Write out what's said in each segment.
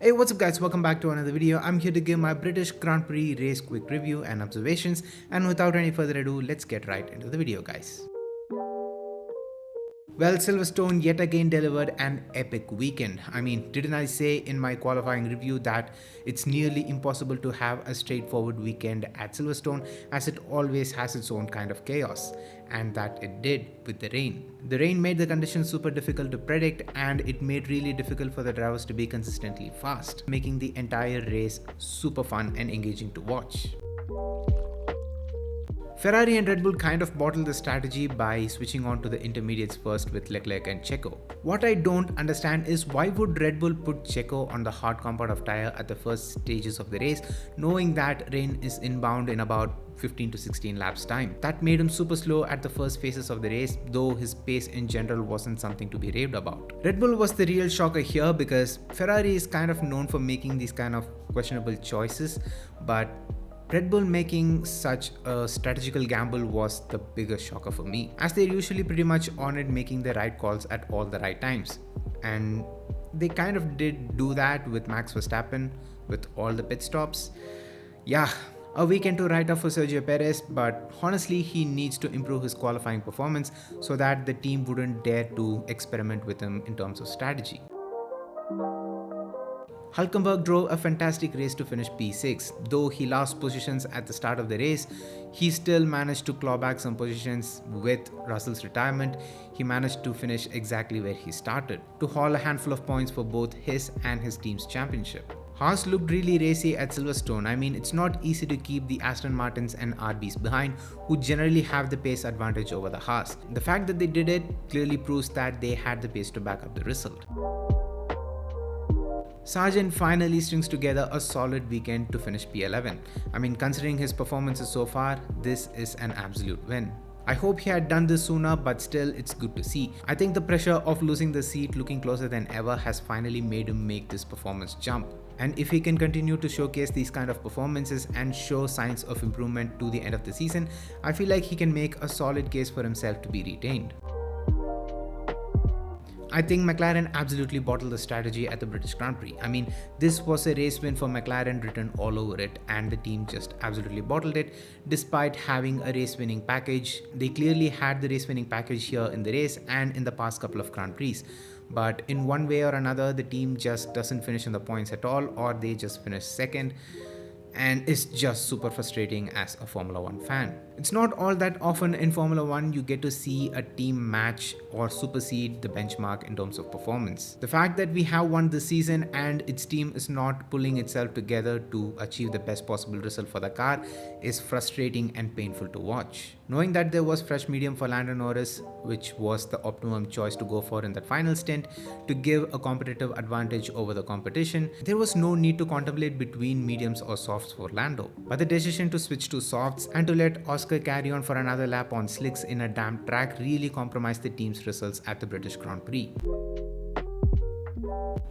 Hey, what's up guys, welcome back to another video. I'm here to give my British Grand Prix race quick review and observations, and without any further ado, let's get right into the video guys. Well, Silverstone yet again delivered an epic weekend. I mean, didn't I say in my qualifying review that it's nearly impossible to have a straightforward weekend at Silverstone, as it always has its own kind of chaos, and that it did with the rain. The rain made the conditions super difficult to predict, and it made really difficult for the drivers to be consistently fast, making the entire race super fun and engaging to watch. Ferrari and Red Bull kind of bottled the strategy by switching on to the intermediates first with Leclerc and Checo. What I don't understand is why would Red Bull put Checo on the hard compound of tyre at the first stages of the race, knowing that rain is inbound in about 15 to 16 laps time. That made him super slow at the first phases of the race, though his pace in general wasn't something to be raved about. Red Bull was the real shocker here because Ferrari is kind of known for making these kind of questionable choices, but Red Bull making such a strategical gamble was the biggest shocker for me, as they're usually pretty much on it making the right calls at all the right times. And they kind of did do that with Max Verstappen with all the pit stops. Yeah, a weekend to write off for Sergio Perez, but honestly he needs to improve his qualifying performance so that the team wouldn't dare to experiment with him in terms of strategy. Hülkenberg drove a fantastic race to finish P6. Though he lost positions at the start of the race, he still managed to claw back some positions. With Russell's retirement, he managed to finish exactly where he started, to haul a handful of points for both his and his team's championship. Haas looked really racy at Silverstone. I mean, it's not easy to keep the Aston Martins and RBs behind, who generally have the pace advantage over the Haas. The fact that they did it clearly proves that they had the pace to back up the result. Sargent finally strings together a solid weekend to finish P11. I mean, considering his performances so far, this is an absolute win. I hope he had done this sooner, but still it's good to see. I think the pressure of losing the seat looking closer than ever has finally made him make this performance jump. And if he can continue to showcase these kind of performances and show signs of improvement to the end of the season, I feel like he can make a solid case for himself to be retained. I think McLaren absolutely bottled the strategy at the British Grand Prix. I mean, this was a race win for McLaren written all over it, and the team just absolutely bottled it. Despite having a race winning package, they clearly had the race winning package here in the race and in the past couple of Grand Prix. But in one way or another, the team just doesn't finish in the points at all, or they just finish second. And it's just super frustrating as a Formula 1 fan. It's not all that often in Formula 1 you get to see a team match or supersede the benchmark in terms of performance. The fact that we have won this season and its team is not pulling itself together to achieve the best possible result for the car is frustrating and painful to watch. Knowing that there was fresh medium for Lando Norris, which was the optimum choice to go for in that final stint to give a competitive advantage over the competition, there was no need to contemplate between mediums or softs for Lando. But the decision to switch to softs and to let Oscar carry on for another lap on slicks in a damp track really compromised the team's results at the British Grand Prix.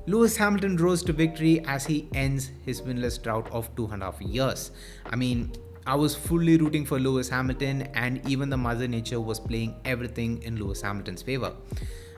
Lewis Hamilton rose to victory as he ends his winless drought of 2.5 years. I mean, I was fully rooting for Lewis Hamilton, and even the Mother Nature was playing everything in Lewis Hamilton's favor.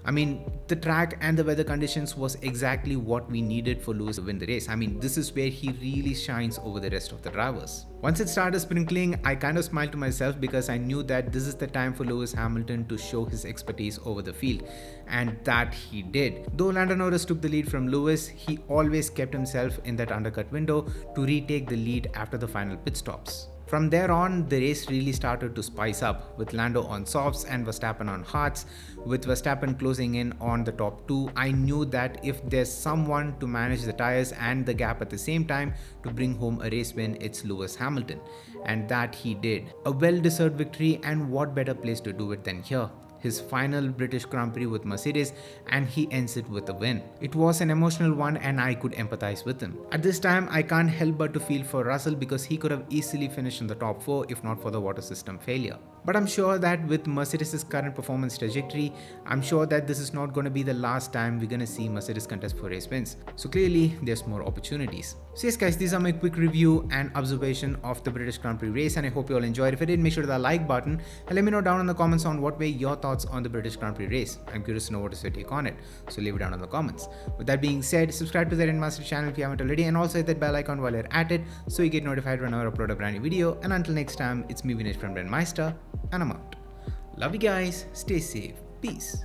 I mean, the track and the weather conditions was exactly what we needed for Lewis to win the race. I mean, this is where he really shines over the rest of the drivers. Once it started sprinkling, I kind of smiled to myself because I knew that this is the time for Lewis Hamilton to show his expertise over the field, and that he did. Though Lando Norris took the lead from Lewis, he always kept himself in that undercut window to retake the lead after the final pit stops. From there on, the race really started to spice up, with Lando on softs and Verstappen on hards. With Verstappen closing in on the top two, I knew that if there's someone to manage the tires and the gap at the same time to bring home a race win, it's Lewis Hamilton. And that he did. A well-deserved victory, and what better place to do it than here. His final British Grand Prix with Mercedes, and he ends it with a win. It was an emotional one, and I could empathize with him. At this time, I can't help but to feel for Russell because he could have easily finished in the top 4 if not for the water system failure. But I'm sure that with Mercedes' current performance trajectory, I'm sure that this is not going to be the last time we're going to see Mercedes contest for race wins. So clearly, there's more opportunities. So yes guys, these are my quick review and observation of the British Grand Prix race, and I hope you all enjoyed. If you did, make sure to hit the like button and let me know down in the comments on what were your thoughts thoughts on the British Grand Prix race. I'm curious to know what is your take on it, so leave it down in the comments. With that being said, subscribe to the Master channel if you haven't already, and also hit that bell icon while you're at it so you get notified whenever I upload a brand new video. And until next time, it's me Vinesh from Meister, and I'm out. Love you guys, stay safe, peace.